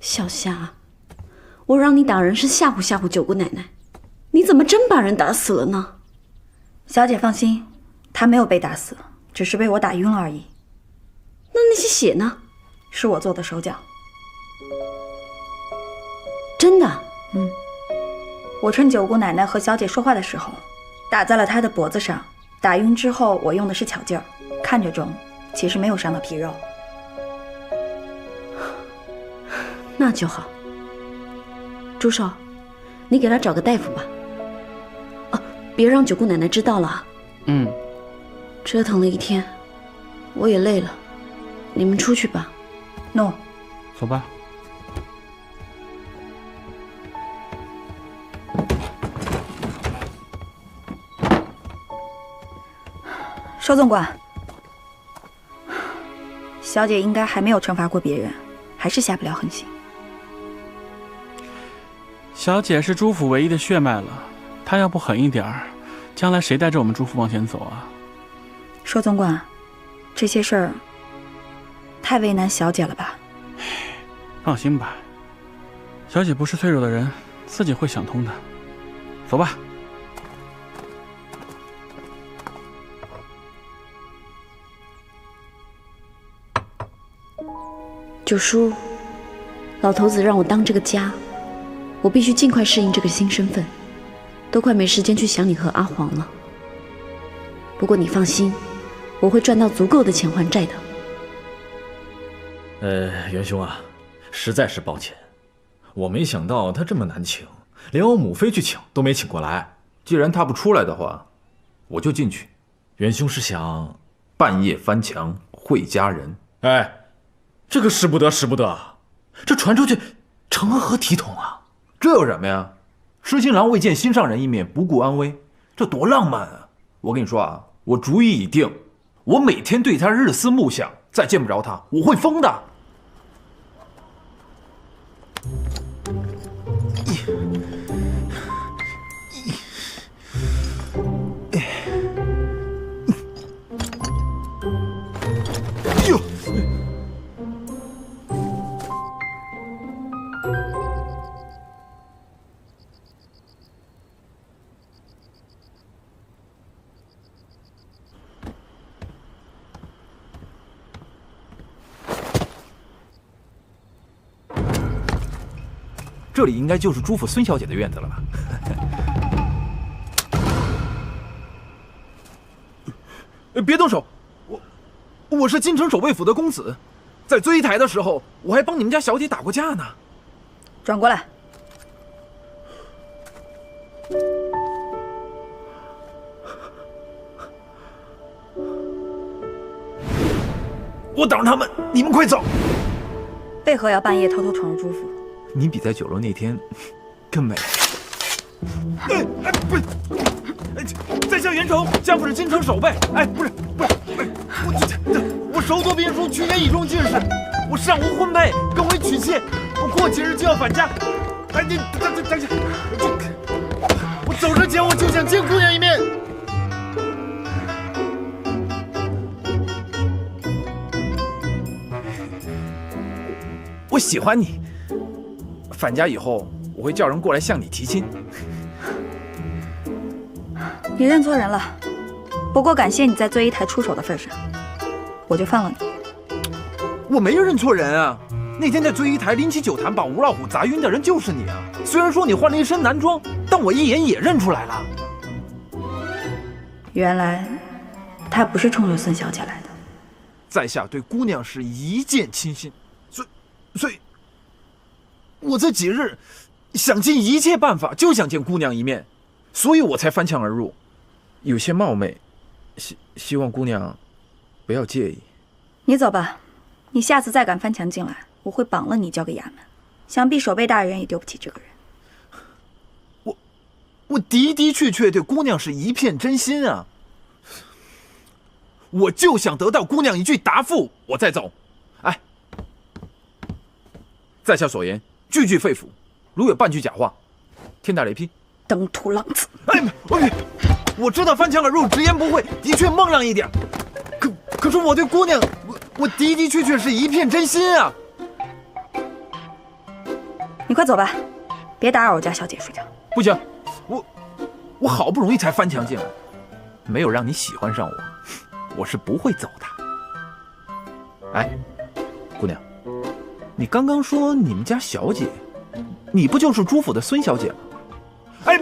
小夏，我让你打人是吓唬吓唬九姑奶奶，你怎么真把人打死了呢？小姐放心，她没有被打死，只是被我打晕了而已。那些血呢？是我做的手脚。真的？我趁九姑奶奶和小姐说话的时候，打在了她的脖子上。打晕之后，我用的是巧劲儿，看着重，其实没有伤到皮肉。那就好。朱少，你给他找个大夫吧。别让九姑奶奶知道了。折腾了一天，我也累了，你们出去吧。诺，走吧。邵总管，小姐应该还没有惩罚过别人，还是下不了狠心。小姐是朱府唯一的血脉了，她要不狠一点儿，将来谁带着我们朱府往前走啊？邵总管，这些事儿太为难小姐了吧？放心吧，小姐不是脆弱的人，自己会想通的。走吧。九叔，老头子让我当这个家，我必须尽快适应这个新身份，都快没时间去想你和阿黄了。不过你放心，我会赚到足够的钱还债的。元兄啊，实在是抱歉，我没想到他这么难请，连我母妃去请都没请过来。既然他不出来的话，我就进去。元兄是想半夜翻墙会家人？哎，这个使不得，使不得，这传出去成何体统啊？这有什么呀？痴心郎未见心上人一面，不顾安危，这多浪漫啊！我跟你说啊，我主意已定，我每天对他日思暮想，再见不着他，我会疯的。哟！这里应该就是朱府孙小姐的院子了吧？别动手！我是京城守卫府的公子，在追台的时候，我还帮你们家小姐打过架呢。转过来。我挡着他们，你们快走！为何要半夜偷偷闯入朱府？你比在酒楼那天更美。不是，在下袁崇，家父是京城守备。不是，我手左兵书，去年以中进士，我上无婚配，更为娶妾，我过几日就要返家。你等下，我走之前我就想见姑娘一面。我喜欢你。返家以后，我会叫人过来向你提亲。你认错人了，不过感谢你在醉衣台出手的份上，我就放了你。我没认错人啊！那天在醉衣台拎起酒坛把吴老虎砸晕的人就是你啊！虽然说你换了一身男装，但我一眼也认出来了。原来他不是冲着孙小姐来的。在下对姑娘是一见倾心，所以我这几日想尽一切办法，就想见姑娘一面，所以我才翻墙而入，有些冒昧，希望姑娘不要介意。你走吧，你下次再敢翻墙进来，我会绑了你交给衙门。想必守备大人也丢不起这个人。我的的确确对姑娘是一片真心啊，我就想得到姑娘一句答复，我再走。在下所言句句肺腑，如有半句假话，天打雷劈。登徒浪子！我知道翻墙而入，直言不讳，的确孟浪一点。可是我对姑娘，我的的确确是一片真心啊。你快走吧，别打扰我家小姐睡觉。不行，我好不容易才翻墙进来，没有让你喜欢上我，我是不会走的。哎，姑娘，你刚刚说你们家小姐，你不就是朱府的孙小姐吗？哎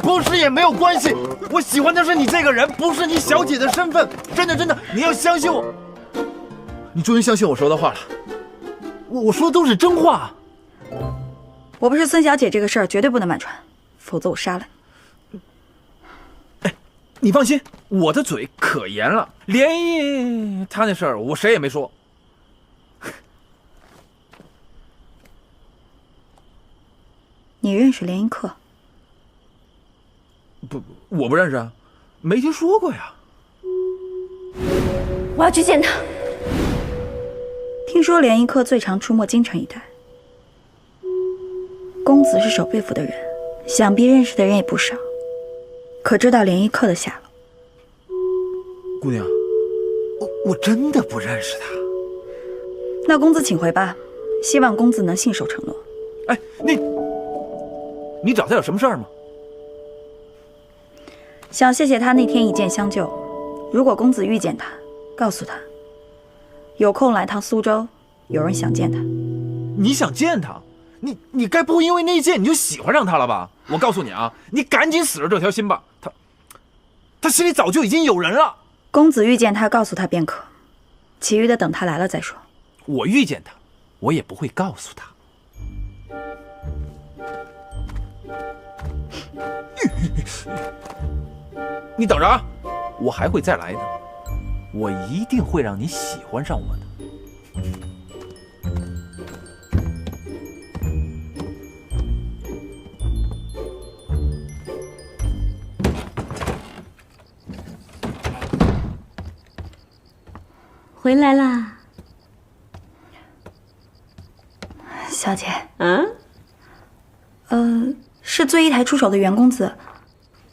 不是也没有关系，我喜欢的是你这个人，不是你小姐的身份。真的，你要相信我。你终于相信我说的话了，我说的都是真话。我不是孙小姐这个事儿绝对不能瞒传，否则我杀了你。哎，你放心，我的嘴可严了，连毅他那事儿我谁也没说。你认识连一克？不，我不认识啊，没听说过呀。我要去见他。听说连一克最常出没京城一带，公子是守备府的人，想必认识的人也不少，可知道连一克的下落？姑娘，我真的不认识他。那公子请回吧，希望公子能信守承诺。哎，你找他有什么事儿吗？想谢谢他那天一剑相救。如果公子遇见他，告诉他有空来趟苏州，有人想见他。你想见他？你该不会因为那一剑你就喜欢上他了吧？我告诉你啊，你赶紧死了这条心吧。他心里早就已经有人了。公子遇见他，告诉他便可，其余的等他来了再说。我遇见他，我也不会告诉他。你等着啊，我还会再来的，我一定会让你喜欢上我的。回来啦，小姐。是最一台出手的袁公子，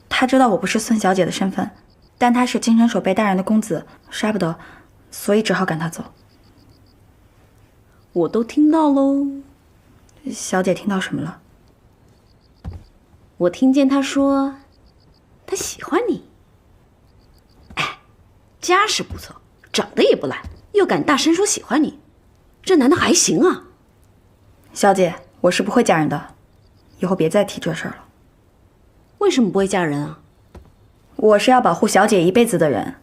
他知道我不是孙小姐的身份，但他是京城守备大人的公子，杀不得，所以只好赶他走。我都听到喽。小姐听到什么了？我听见他说，他喜欢你。哎，家世不错，长得也不赖，又敢大声说喜欢你，这男的还行啊。小姐，我是不会嫁人的，以后别再提这事儿了。为什么不会嫁人啊？我是要保护小姐一辈子的人，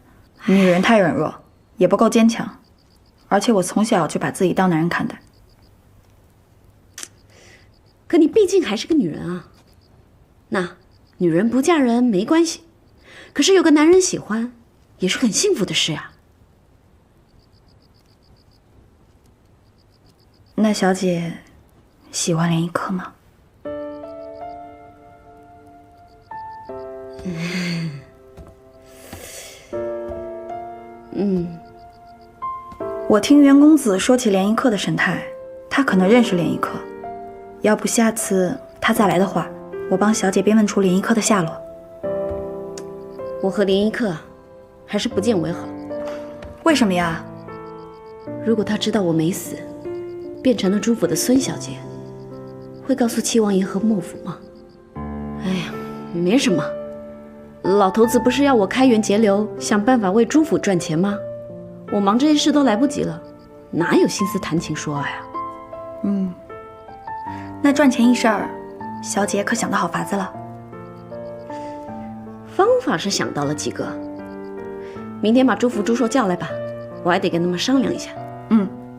女人太软弱，也不够坚强，而且我从小就把自己当男人看待。可你毕竟还是个女人啊。那女人不嫁人没关系，可是有个男人喜欢，也是很幸福的事呀。那小姐喜欢连一克吗？我听袁公子说起连一克的神态，他可能认识连一克。要不下次他再来的话，我帮小姐便问出连一克的下落。我和连一克还是不见为好。为什么呀？如果他知道我没死，变成了朱府的孙小姐，会告诉齐王爷和幕府吗？哎呀，没什么，老头子不是要我开源节流，想办法为朱府赚钱吗？我忙这些事都来不及了，哪有心思谈情说爱啊？那赚钱一事儿，小姐可想到好法子了？方法是想到了几个，明天把朱福、朱硕叫来吧，我还得跟他们商量一下。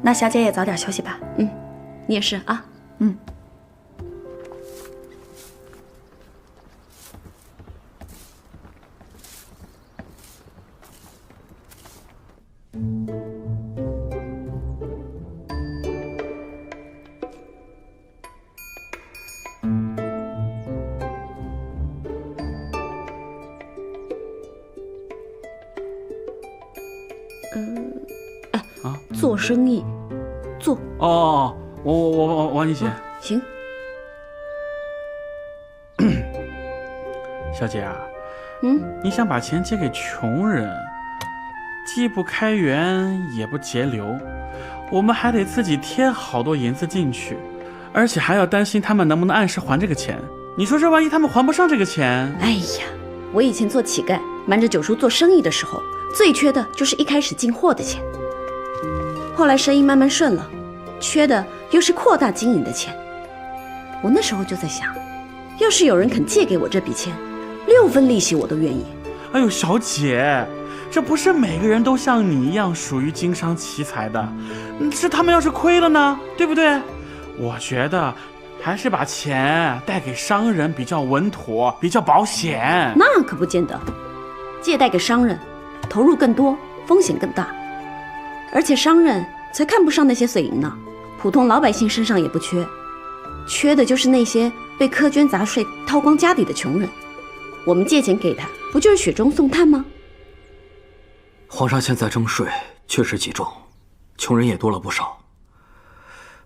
那小姐也早点休息吧。你也是啊。做生意，做。哦，我你写。行。小姐啊，你想把钱借给穷人，既不开源也不节流，我们还得自己添好多银子进去，而且还要担心他们能不能按时还这个钱。你说这万一他们还不上这个钱？哎呀，我以前做乞丐，瞒着九叔做生意的时候，最缺的就是一开始进货的钱。后来生意慢慢顺了，缺的又是扩大经营的钱。我那时候就在想，要是有人肯借给我这笔钱，6分利息我都愿意。哎呦，小姐，这不是每个人都像你一样属于经商奇才的，是他们要是亏了呢，对不对？我觉得还是把钱贷给商人比较稳妥，比较保险。那可不见得，借贷给商人，投入更多，风险更大，而且商人才看不上那些碎银呢，普通老百姓身上也不缺，缺的就是那些被苛捐杂税掏光家底的穷人。我们借钱给他，不就是雪中送炭吗？皇上现在征税确实极重，穷人也多了不少。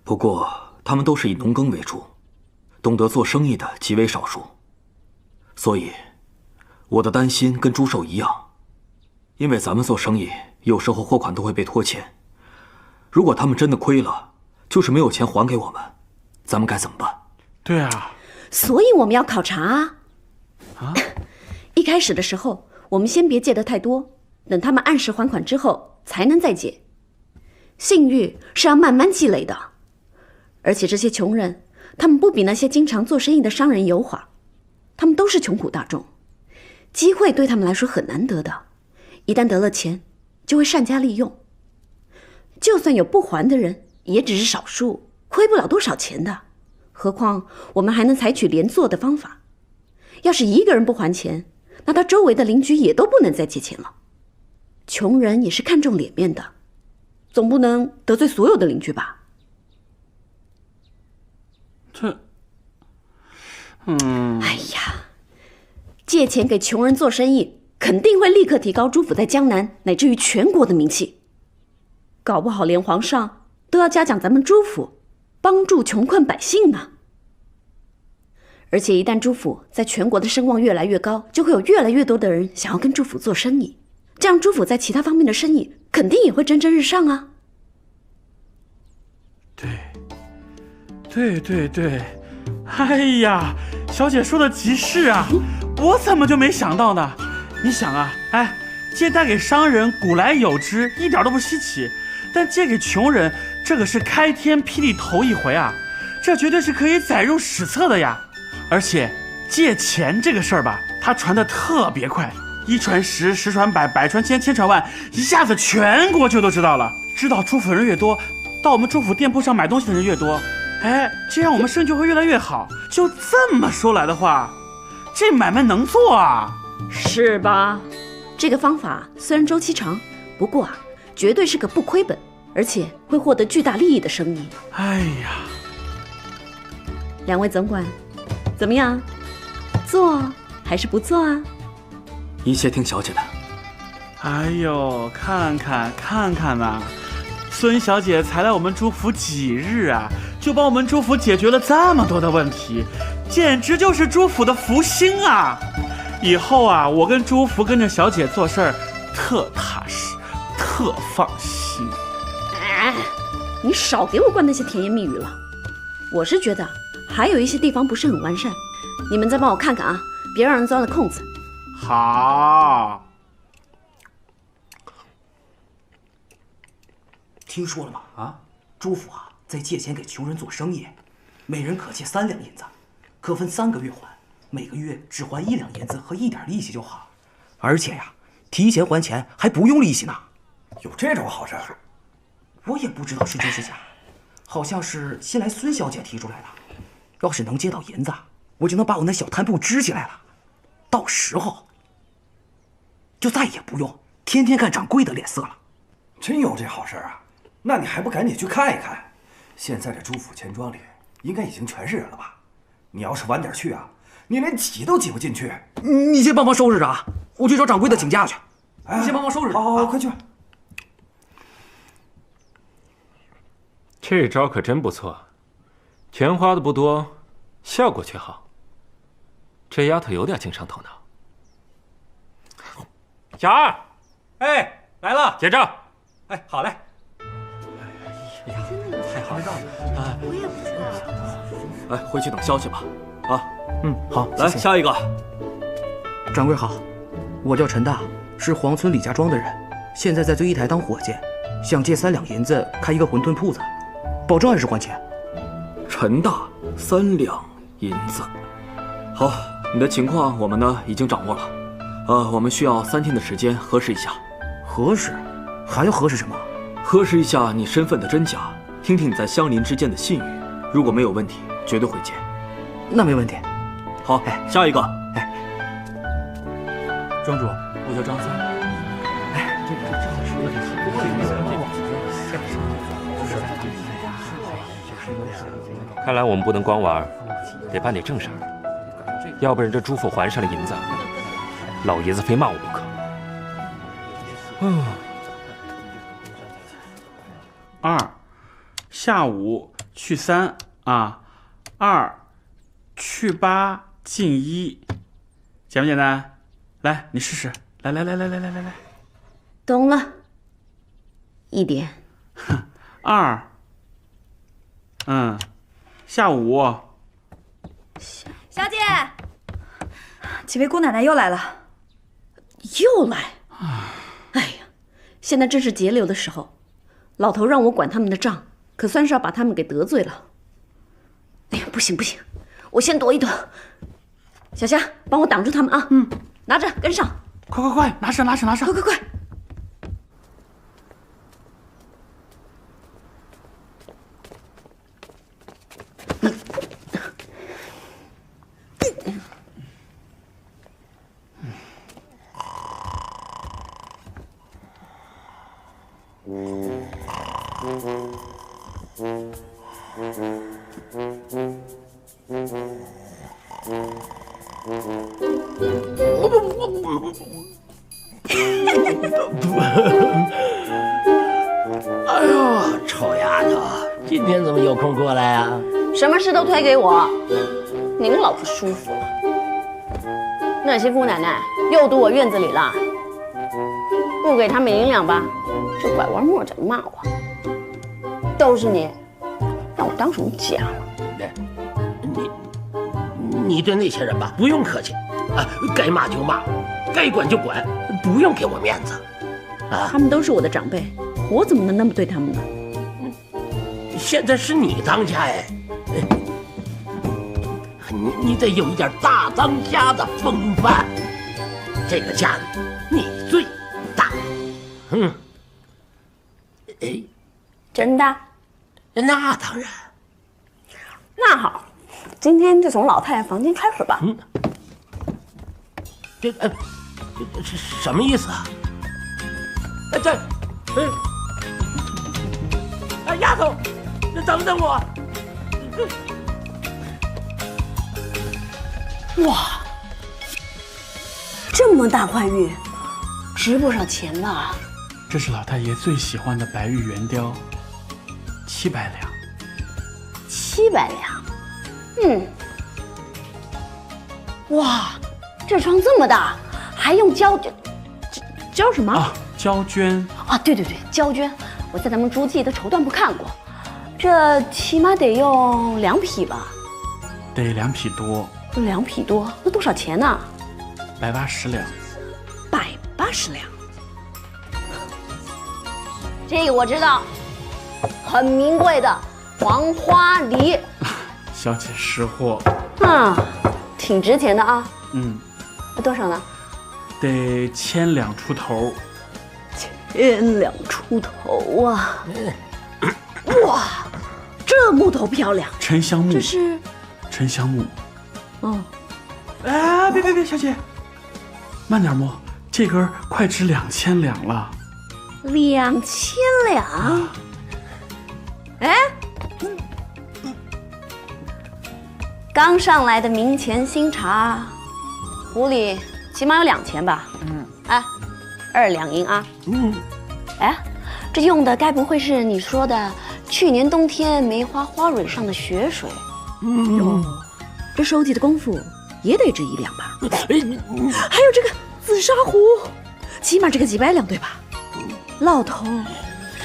不过他们都是以农耕为主，懂得做生意的极为少数。所以我的担心跟朱寿一样，因为咱们做生意有时候货款都会被拖欠，如果他们真的亏了，就是没有钱还给我们，咱们该怎么办？对啊，所以我们要考察啊。一开始的时候，我们先别借得太多，等他们按时还款之后才能再借。信誉是要慢慢积累的，而且这些穷人，他们不比那些经常做生意的商人油滑，他们都是穷苦大众，机会对他们来说很难得的，一旦得了钱，就会善加利用。就算有不还的人，也只是少数，亏不了多少钱的。何况我们还能采取连坐的方法，要是一个人不还钱，那他周围的邻居也都不能再借钱了。穷人也是看重脸面的，总不能得罪所有的邻居吧？哎呀，借钱给穷人做生意，肯定会立刻提高朱府在江南乃至于全国的名气，搞不好连皇上都要嘉奖咱们朱府帮助穷困百姓呢。而且一旦朱府在全国的声望越来越高，就会有越来越多的人想要跟朱府做生意，这样朱府在其他方面的生意肯定也会蒸蒸日上啊。对，哎呀，小姐说的极是啊，我怎么就没想到呢？你想啊，借贷给商人古来有之，一点都不稀奇，但借给穷人，这可是开天辟地头一回啊，这绝对是可以载入史册的呀。而且借钱这个事儿吧，它传得特别快，1传10，10传100，100传1000，1000传万，一下子全国就都知道了。知道朱府人越多，到我们朱府店铺上买东西的人越多，这样我们生意就会越来越好。就这么说来的话，这买卖能做啊，是吧？这个方法虽然周期长，不过绝对是个不亏本，而且会获得巨大利益的生意。哎呀，两位总管，怎么样？做还是不做啊？一切听小姐的。哎呦，看看呐，孙小姐才来我们朱府几日啊，就帮我们朱府解决了这么多的问题，简直就是朱府的福星啊！以后啊，我跟朱福跟着小姐做事儿，特踏实，特放心。你少给我灌那些甜言蜜语了。我是觉得还有一些地方不是很完善，你们再帮我看看啊，别让人钻了空子。好。听说了吗？朱府在借钱给穷人做生意，每人可借3两银子，可分3个月还，每个月只还1两银子和1点利息就好。而且提前还钱还不用利息呢。有这种好事？我也不知道是真是假，好像是新来孙小姐提出来的。要是能借到银子，我就能把我那小摊铺支起来了，到时候就再也不用天天看掌柜的脸色了。真有这好事啊？那你还不赶紧去看一看？现在这朱府钱庄里应该已经全是人了吧？你要是晚点去你连挤都挤不进去。你先帮忙收拾着啊，我去找掌柜的请假去。你先帮忙收拾着。好，快去。这招可真不错，钱花的不多，效果却好。这丫头有点经商头脑。小二，来了，结账。好嘞。太好我也不知道。回去等消息吧。啊，好，来谢谢下一个。掌柜好，我叫陈大，是黄村李家庄的人，现在在最一台当伙计，想借3两银子开一个馄饨铺子，保证按时还钱。陈大3两银子，好，你的情况我们呢已经掌握了，我们需要3天的时间核实一下。核实？还要核实什么？核实一下你身份的真假，听听你在乡邻之间的信誉，如果没有问题，绝对会借。那没问题。好，下一个。庄主，我叫张三。看来我们不能光玩，得办点正事儿，要不然这朱府还上了银子，老爷子非骂我不可。2下午去3啊，2去8进1，简不简单？来，你试试。来，懂了。1点。2，下午。小姐，几位姑奶奶又来了。又来？哎呀，现在正是节流的时候，老头让我管他们的账，可算是要把他们给得罪了。哎呀，不行，我先躲一躲。小霞，帮我挡住他们啊！拿着，跟上。快，拿上！快！哎呦，臭丫头，今天怎么有空过来啊？什么事都推给我，您老不舒服了。那些姑奶奶又堵我院子里了，不给他们银两吧，就拐弯抹角骂我。都是你，让我当什么家了？你对那些人吧，不用客气，该骂就骂，该管就管，不用给我面子。他们都是我的长辈，我怎么能那么对他们呢？现在是你当家哎，你得有一点大当家的风范。这个家你最大。真的？那当然。那好，今天就从老太太房间开始吧。这什么意思啊？丫头，等等我。哇，这么大块玉，值不少钱吧？这是老太爷最喜欢的白玉圆雕，700两。700两？哇，这窗这么大，还用胶什么啊？胶圈啊，对，胶圈，我在咱们诸暨的绸缎铺看过，这起码得用2匹吧？得2匹多。2匹多，那多少钱呢？180两。180两，这个我知道，很名贵的黄花梨。小姐识货。挺值钱的啊。多少呢？得1000两出头。1000两出头啊！哇，这木头漂亮。沉香木。这是沉香木。哎，别，小姐，慢点摸，这根快值2000两了。2000两？哎，刚上来的明前新茶，壶里起码有2000吧？2两银啊。哎，这用的该不会是你说的去年冬天梅花花蕊上的雪水？这收集的功夫也得值1两吧？还有这个紫砂壶，起码值个几百两对吧？老头，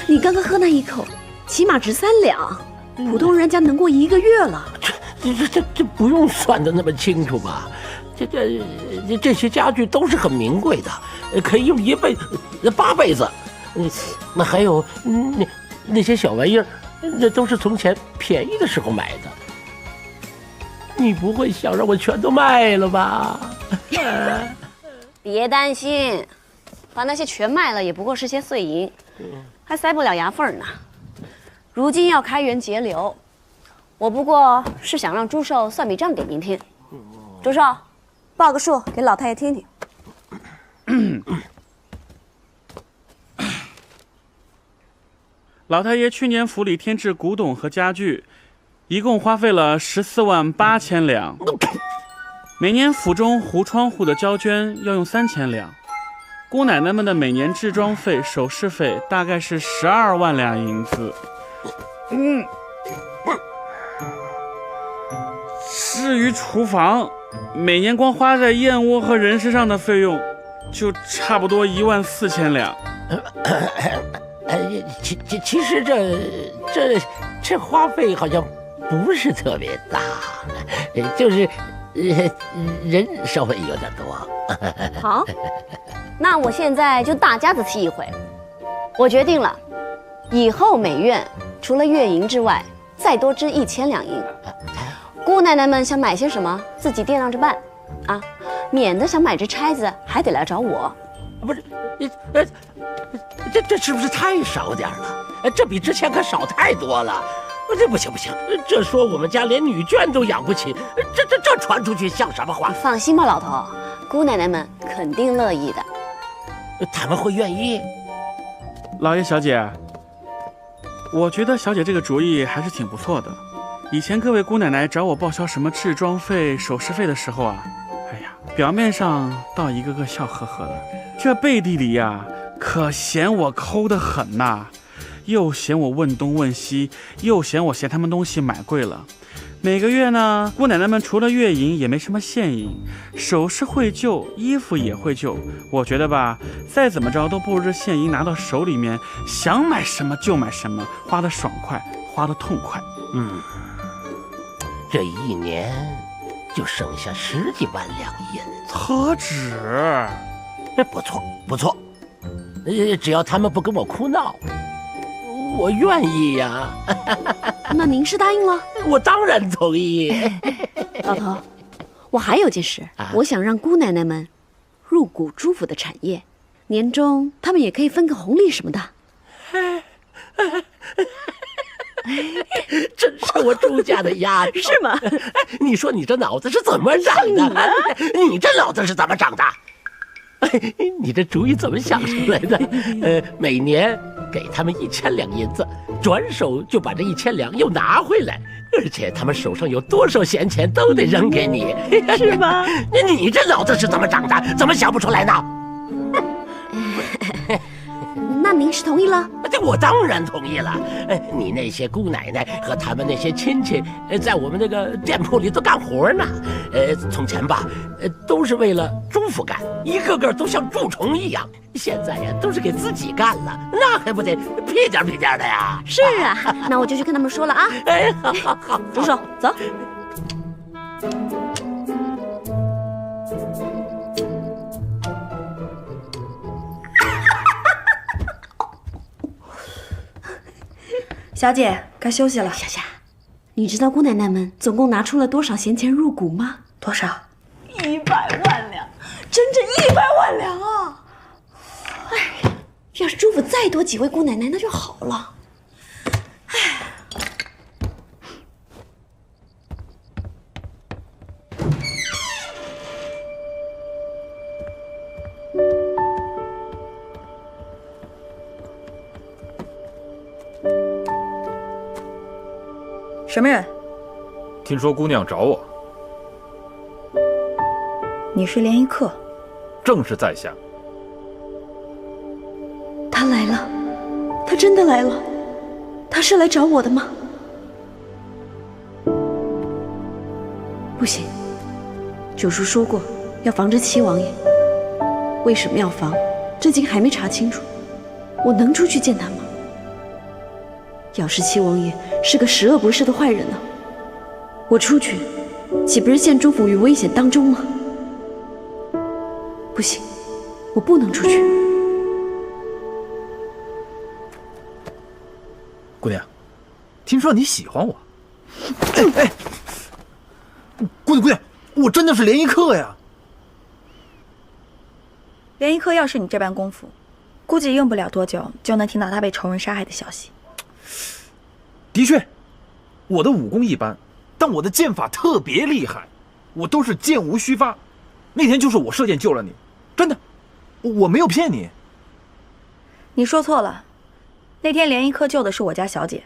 你刚刚喝那一口，起码值3两。普通人家能过1个月了。这不用算得那么清楚吧？这些家具都是很名贵的，可以用1辈子、8辈子。那还有那些小玩意儿，那都是从前便宜的时候买的。你不会想让我全都卖了吧？别担心，把那些全卖了也不过是些碎银，还塞不了牙缝呢。如今要开源节流，我不过是想让朱寿算笔账给您听。朱寿，报个数给老太爷听听。老太爷去年府里添置古董和家具，一共花费了14万8千两。每年府中糊窗户的胶捐要用3000两，姑奶奶们的每年置装费、首饰费大概是12万两银子。至于厨房，每年光花在燕窝和人参上的费用，就差不多1万4千两。其实这花费好像不是特别大，就是人稍微有点多。好，那我现在就大家子提一回，我决定了，以后每院除了月银之外，再多支1000两银。姑奶奶们想买些什么，自己掂量着办啊，免得想买只钗子还得来找我。不是，这是不是太少点了？这比之前可少太多了。这不行，这说我们家连女眷都养不起，这传出去像什么话？你放心吧，老头，姑奶奶们肯定乐意的。他们会愿意？老爷小姐，我觉得小姐这个主意还是挺不错的。以前各位姑奶奶找我报销什么置装费、首饰费的时候啊，哎呀，表面上倒一个个笑呵呵的，这背地里呀，可嫌我抠得很呐，又嫌我问东问西，又嫌我嫌他们东西买贵了。每个月呢，姑奶奶们除了月银也没什么现银，首饰会旧，衣服也会旧。我觉得吧，再怎么着都不如这现银拿到手里面，想买什么就买什么，花得爽快，花得痛快。这1年就剩下10几万两银子，何止？不错，只要他们不跟我哭闹，我愿意呀。那您是答应了？我当然同意。老头，我还有件事，我想让姑奶奶们入股朱府的产业，年终他们也可以分个红利什么的。真是我朱家的丫头，是吗？你说你这脑子是怎么长的？你这脑子是怎么长的？你这主意怎么想出来的？每年给他们1000两银子，转手就把这1000两又拿回来，而且他们手上有多少闲钱都得扔给你，是吗？你这脑子是怎么长的？怎么想不出来呢？那您是同意了？我当然同意了。你那些姑奶奶和他们那些亲戚，在我们那个店铺里都干活呢。从前吧，都是为了朱府干，一个个都像蛀虫一样。现在呀，都是给自己干了，那还不得屁颠屁颠的呀？是啊，那我就去跟他们说了啊。好，朱寿，走。小姐，该休息了。小夏，你知道姑奶奶们总共拿出了多少闲钱入股吗？多少？100万两，整整100万两啊！哎，要是朱府再多几位姑奶奶，那就好了。哎。什么人？听说姑娘找我。你是联谊客？正是在下。他来了，他真的来了，他是来找我的吗？不行，九叔说过要防着七王爷。为什么要防？至今还没查清楚。我能出去见他吗？要是七王爷是个十恶不赦的坏人呢？我出去，岂不是陷朱府于危险当中吗？不行，我不能出去。姑娘，听说你喜欢我。哎，姑娘，我真的是联谊客呀。联谊客要是你这般功夫，估计用不了多久就能听到他被仇人杀害的消息。的确，我的武功一般，但我的剑法特别厉害，我都是箭无虚发。那天就是我射箭救了你，真的，我没有骗你。你说错了，那天联谊客救的是我家小姐。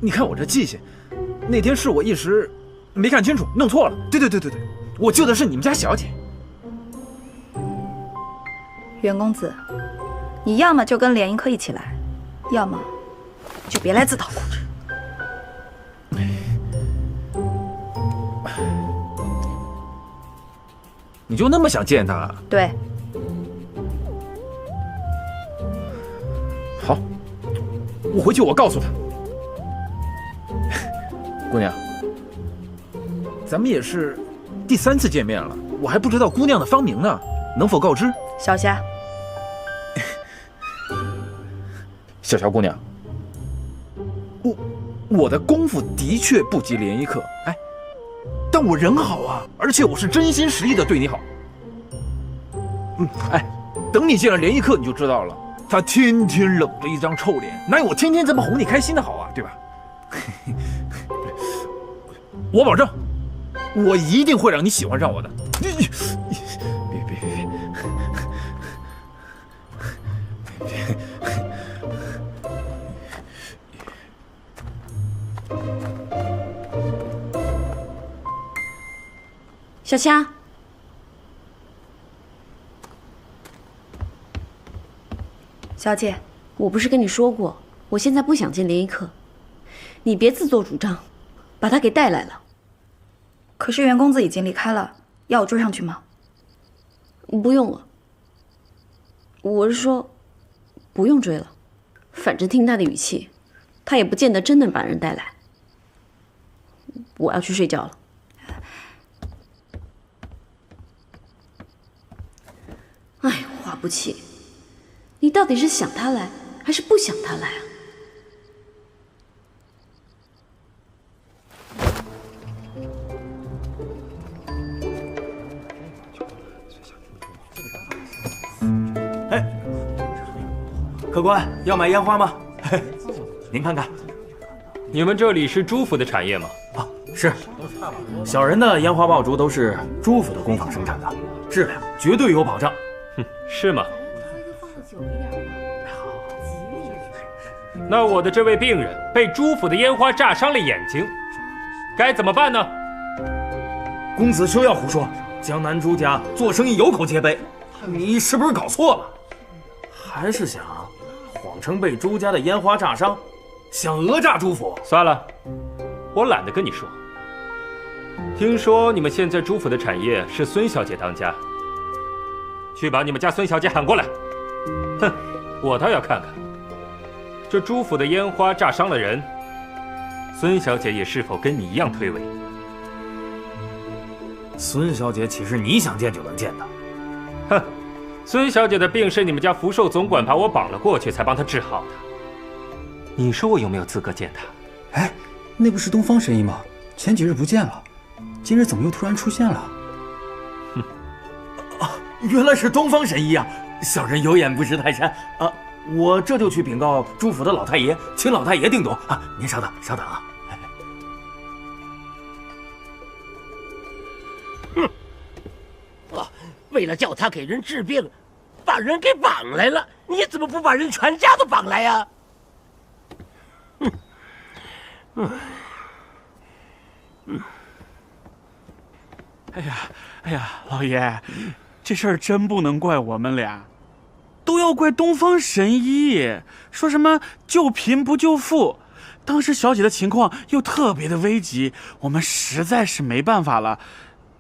你看我这记性，那天是我一时没看清楚，弄错了。对，我救的是你们家小姐。袁公子，你要么就跟联谊客一起来，要么就别来自讨苦吃。你就那么想见他？对。好，我回去我告诉他。姑娘，咱们也是第3次见面了，我还不知道姑娘的芳名呢，能否告知？小霞。小姑娘，我的功夫的确不及联谊客，哎，但我人好啊，而且我是真心实意的对你好。哎，等你见了联谊客你就知道了，他天天冷着一张臭脸，哪有我天天这么哄你开心的好啊，对吧？我保证，我一定会让你喜欢上我的。别！小虾，小姐，我不是跟你说过，我现在不想见联谊客，你别自作主张，把他给带来了。可是袁公子已经离开了，要我追上去吗？不用了。我是说，不用追了，反正听他的语气，他也不见得真能把人带来。我要去睡觉了。哎，花不起，你到底是想他来，还是不想他来啊？哎，客官要买烟花吗？您看看，你们这里是朱府的产业吗？啊，是。小人的烟花爆竹都是朱府的工坊生产的，质量绝对有保障。哼，是吗？那我的这位病人被朱府的烟花炸伤了眼睛，该怎么办呢？公子休要胡说，江南朱家做生意有口皆碑，你是不是搞错了？还是想谎称被朱家的烟花炸伤，想讹诈朱府？算了，我懒得跟你说。听说你们现在朱府的产业是孙小姐当家，去把你们家孙小姐喊过来。哼，我倒要看看，这朱府的烟花炸伤了人，孙小姐也是否跟你一样推诿？孙小姐岂是你想见就能见的？哼，孙小姐的病是你们家福寿总管把我绑了过去才帮她治好的。你说我有没有资格见她？哎，那不是东方神医吗？前几日不见了，今日怎么又突然出现了？原来是东方神医啊！小人有眼不识泰山啊！我这就去禀告朱府的老太爷，请老太爷定夺啊！您稍等，稍等啊！为了叫他给人治病，把人给绑来了，你怎么不把人全家都绑来呀？哎呀，老爷，这事儿真不能怪我们俩，都要怪东方神医，说什么救贫不救富。当时小姐的情况又特别的危急，我们实在是没办法了，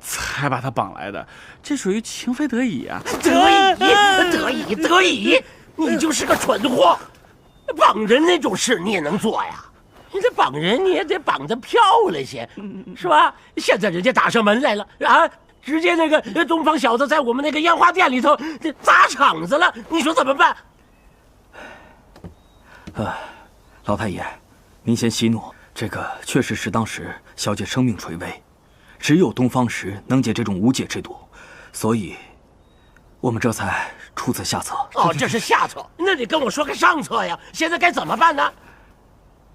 才把她绑来的，这属于情非得已啊！得以，你就是个蠢货，绑人那种事你也能做呀？你这绑人你也得绑得漂亮些，是吧？现在人家打上门来了啊，直接那个东方小子在我们那个烟花店里头砸场子了，你说怎么办？老太爷，您先息怒，这个确实是当时小姐生命垂危，只有东方石能解这种无解之毒，所以我们这才出此下策。哦，这是下策，那你跟我说个上策呀？现在该怎么办呢？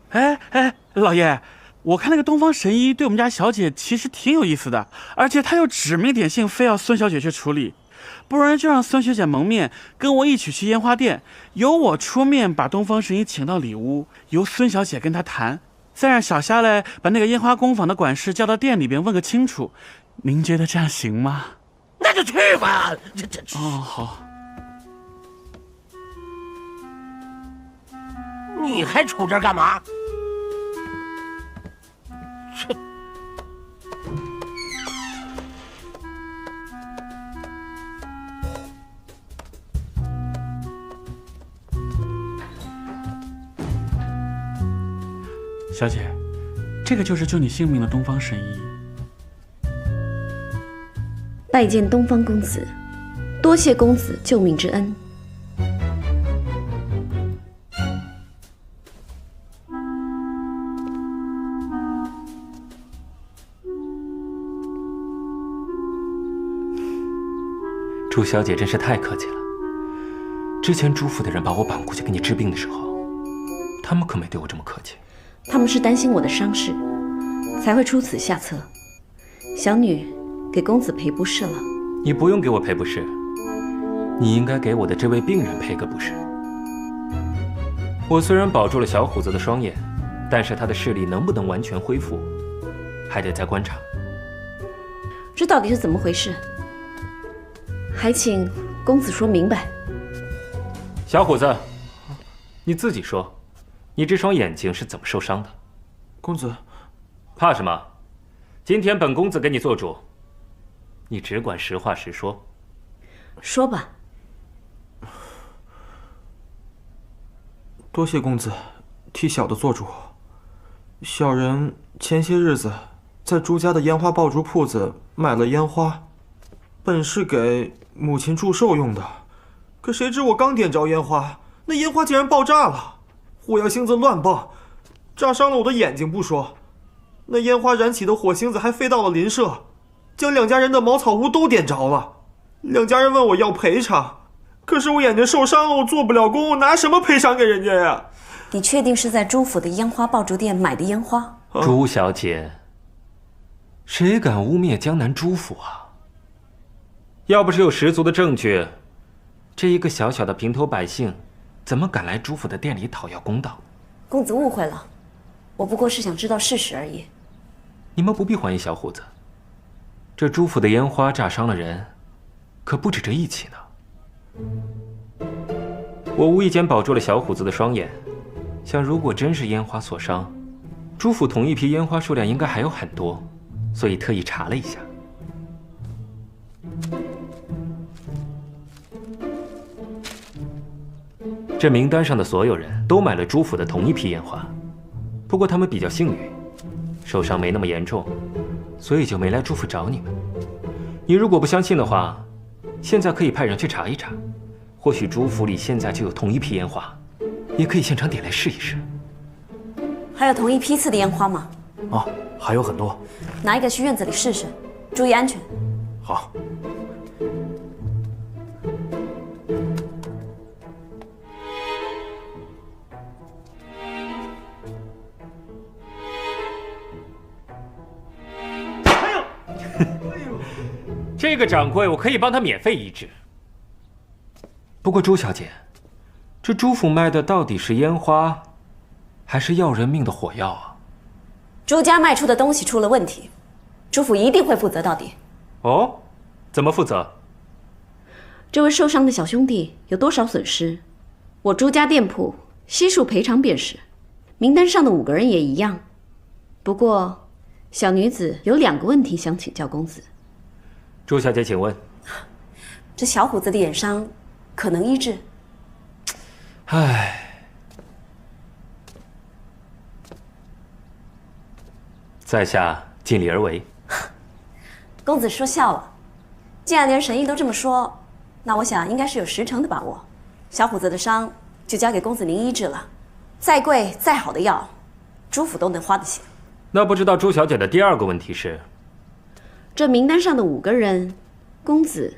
哎，老爷，我看那个东方神医对我们家小姐其实挺有意思的，而且他又指名点姓非要孙小姐去处理，不然就让孙小姐蒙面，跟我一起去烟花店，由我出面把东方神医请到里屋，由孙小姐跟他谈，再让小虾来把那个烟花工坊的管事叫到店里边问个清楚。您觉得这样行吗？那就去吧。哦，好。你还杵这儿干嘛？小姐，这个就是救你性命的东方神医。拜见东方公子，多谢公子救命之恩。朱小姐真是太客气了。之前朱府的人把我绑过去给你治病的时候，他们可没对我这么客气。他们是担心我的伤势，才会出此下策。小女给公子赔不是了。你不用给我赔不是，你应该给我的这位病人赔个不是。我虽然保住了小虎子的双眼，但是他的视力能不能完全恢复，还得再观察。这到底是怎么回事？还请公子说明白。小虎子，你自己说，你这双眼睛是怎么受伤的？公子，怕什么？今天本公子给你做主，你只管实话实说。说吧。多谢公子替小的做主。小人前些日子在朱家的烟花爆竹铺子买了烟花，本是给母亲祝寿用的，可谁知我刚点着烟花，那烟花竟然爆炸了，火药星子乱爆，炸伤了我的眼睛不说，那烟花燃起的火星子还飞到了邻舍，将两家人的茅草屋都点着了。两家人问我要赔偿，可是我眼睛受伤了，我做不了工，我拿什么赔偿给人家呀？你确定是在朱府的烟花爆竹店买的烟花？朱小姐，谁敢污蔑江南朱府啊？要不是有十足的证据，这一个小小的平头百姓，怎么敢来朱府的店里讨要公道？公子误会了，我不过是想知道事实而已。你们不必怀疑小虎子，这朱府的烟花炸伤了人，可不止这一起呢。我无意间保住了小虎子的双眼，想如果真是烟花所伤，朱府同一批烟花数量应该还有很多，所以特意查了一下。这名单上的所有人都买了朱府的同一批烟花，不过他们比较幸运，受伤没那么严重，所以就没来朱府找你们。你如果不相信的话，现在可以派人去查一查，或许朱府里现在就有同一批烟花，也可以现场点来试一试。还有同一批次的烟花吗？啊，还有很多。拿一个去院子里试试，注意安全。好。这个掌柜我可以帮他免费医治。不过朱小姐，这朱府卖的到底是烟花，还是要人命的火药啊？朱家卖出的东西出了问题，朱府一定会负责到底。哦，怎么负责？这位受伤的小兄弟有多少损失，我朱家店铺悉数赔偿便是。名单上的5个人也一样。不过，小女子有2个问题想请教公子。朱小姐，请问，这小虎子的眼伤可能医治？唉，在下尽力而为。公子说笑了，既然连神医都这么说，那我想应该是有10成的把握。小虎子的伤就交给公子您医治了，再贵再好的药，朱府都能花得起。那不知道朱小姐的第2个问题是？这名单上的5个人，公子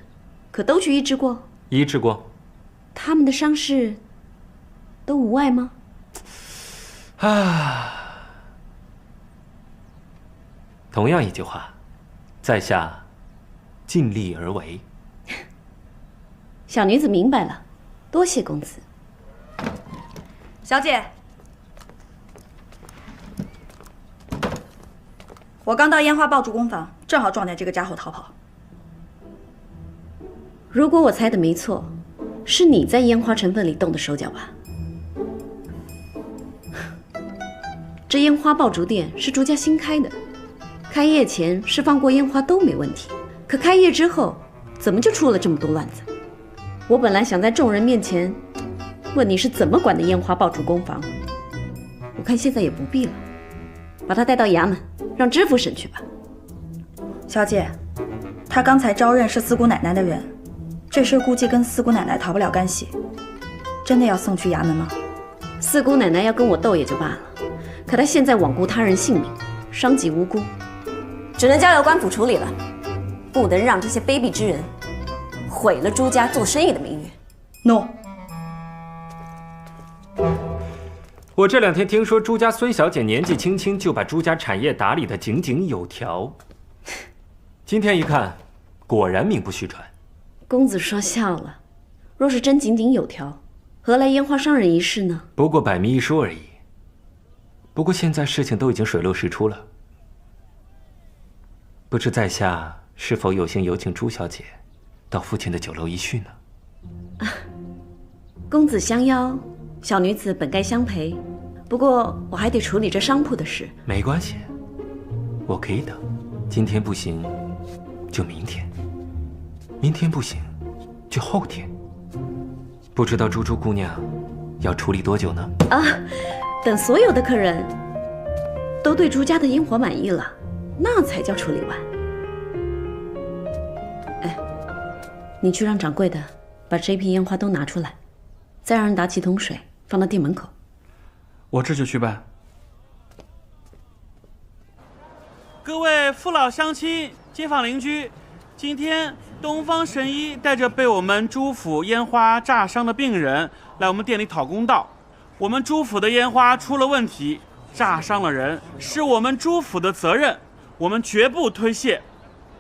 可都去医治过？医治过。他们的伤势都无碍吗？同样一句话，在下尽力而为。小女子明白了，多谢公子。小姐，我刚到烟花爆竹工坊，正好撞见这个家伙逃跑。如果我猜的没错，是你在烟花成分里动的手脚吧？这烟花爆竹店是朱家新开的，开业前是放过烟花都没问题，可开业之后，怎么就出了这么多乱子？我本来想在众人面前问你是怎么管的烟花爆竹工坊，我看现在也不必了，把他带到衙门，让知府审去吧。小姐，他刚才招认是四姑奶奶的人，这事估计跟四姑奶奶逃不了干系，真的要送去衙门吗？四姑奶奶要跟我斗也就罢了，可她现在罔顾他人性命，伤及无辜，只能交由官府处理了，不能让这些卑鄙之人毁了朱家做生意的名誉。诺。我这2天听说朱家孙小姐年纪轻轻就把朱家产业打理得井井有条，今天一看，果然名不虚传。公子说笑了，若是真井井有条，何来烟花伤人一事呢？不过百密一疏而已。不过现在事情都已经水落石出了，不知在下是否有幸有请朱小姐到父亲的酒楼一叙呢？公子相邀，小女子本该相陪，不过我还得处理这商铺的事。没关系，我可以等。今天不行，就明天；明天不行，就后天。不知道朱姑娘要处理多久呢？等所有的客人都对朱家的烟火满意了，那才叫处理完。你去让掌柜的把这批烟花都拿出来，再让人打几桶水放到店门口。我这就去办。各位父老乡亲、街坊邻居，今天东方神医带着被我们朱府烟花炸伤的病人来我们店里讨公道。我们朱府的烟花出了问题，炸伤了人，是我们朱府的责任，我们绝不推卸。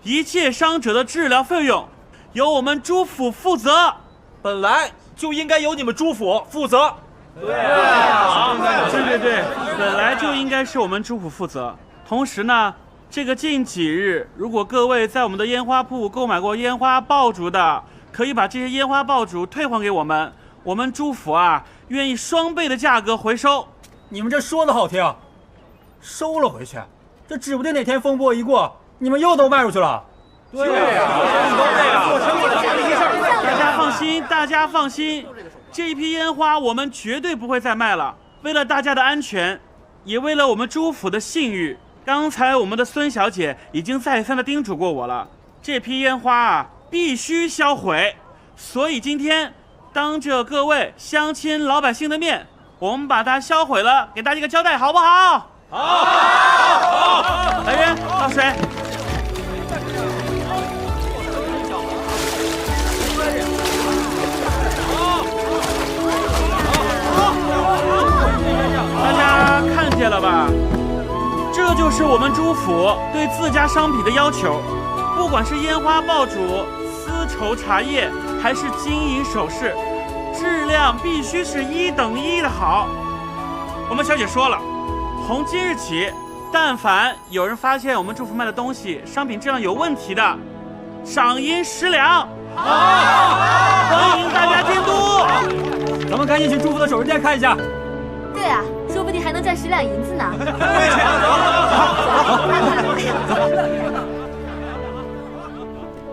一切伤者的治疗费用由我们朱府负责。本来就应该由你们朱府负责。对，本来就应该是我们朱府负责。同时呢，这个近几日，如果各位在我们的烟花铺购买过烟花爆竹的，可以把这些烟花爆竹退还给我们。我们朱府愿意双倍的价格回收。你们这说的好听，收了回去，这指不定哪天风波一过，你们又都卖出去了。对呀，大家放心，这一批烟花我们绝对不会再卖了。为了大家的安全，也为了我们朱府的信誉，刚才我们的孙小姐已经再三的叮嘱过我了，这批烟花必须销毁。所以今天当着各位乡亲老百姓的面，我们把它销毁了，给大家一个交代，好不好？好。来人，倒水。大家看见了吧？这就是我们朱府对自家商品的要求，不管是烟花爆竹、丝绸茶叶，还是金银首饰，质量必须是1等1的好。我们小姐说了，从今日起，但凡有人发现我们朱府卖的东西商品质量有问题的，赏银10两。欢迎大家监督。咱们赶紧去朱府的首饰店看一下。对啊，说不定还能赚10两银子呢。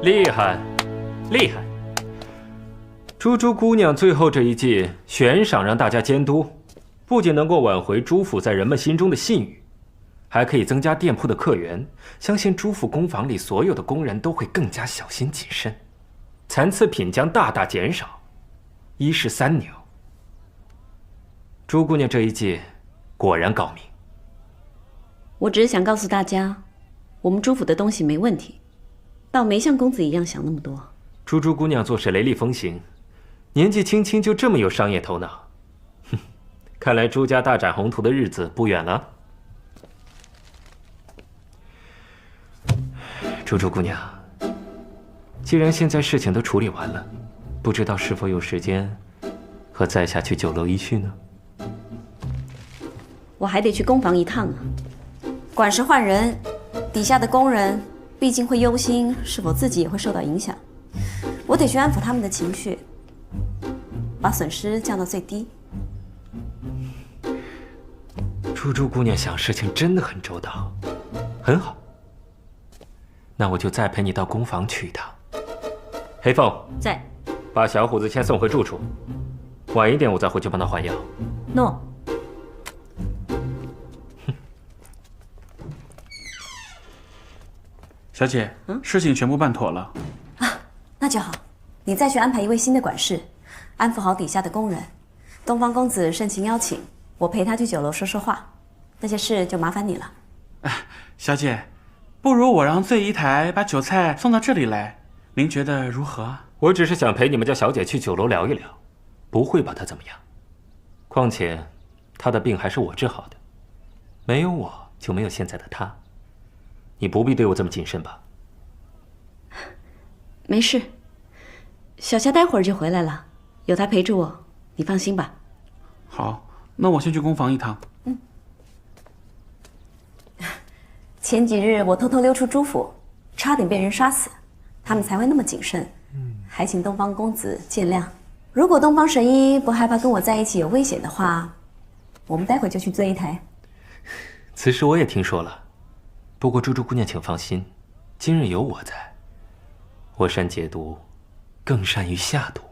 厉害，厉害！珠珠姑娘最后这一计悬赏让大家监督，不仅能够挽回朱府在人们心中的信誉，还可以增加店铺的客源。相信朱府工坊里所有的工人都会更加小心谨慎，残次品将大大减少，一石三鸟。朱姑娘这一计果然高明。我只是想告诉大家，我们朱府的东西没问题，倒没像公子一样想那么多。珠珠姑娘做事雷厉风行，年纪轻轻就这么有商业头脑，哼，看来朱家大展宏图的日子不远了。珠珠姑娘，既然现在事情都处理完了，不知道是否有时间和在下去酒楼一叙呢？我还得去工坊一趟啊。管事换人，底下的工人毕竟会忧心是否自己也会受到影响，我得去安抚他们的情绪，把损失降到最低。珠珠姑娘想事情真的很周到，很好。那我就再陪你到工坊去一趟。黑凤在，把小虎子先送回住处，晚一点我再回去帮他换药。诺。小姐，事情全部办妥了啊，那就好。你再去安排一位新的管事，安抚好底下的工人。东方公子盛情邀请，我陪他去酒楼说说话，那些事就麻烦你了。小姐，不如我让醉姨台把酒菜送到这里来，您觉得如何？我只是想陪你们家小姐去酒楼聊一聊，不会把她怎么样。况且，她的病还是我治好的，没有我就没有现在的她。你不必对我这么谨慎吧？没事，小夏待会儿就回来了，有他陪着我，你放心吧。好，那我先去工坊一趟。前几日我偷偷溜出朱府，差点被人杀死，他们才会那么谨慎，还请东方公子见谅。如果东方神医不害怕跟我在一起有危险的话，我们待会就去醉一台。此事我也听说了。不过珠珠姑娘请放心，今日有我在，我善解毒，更善于下毒。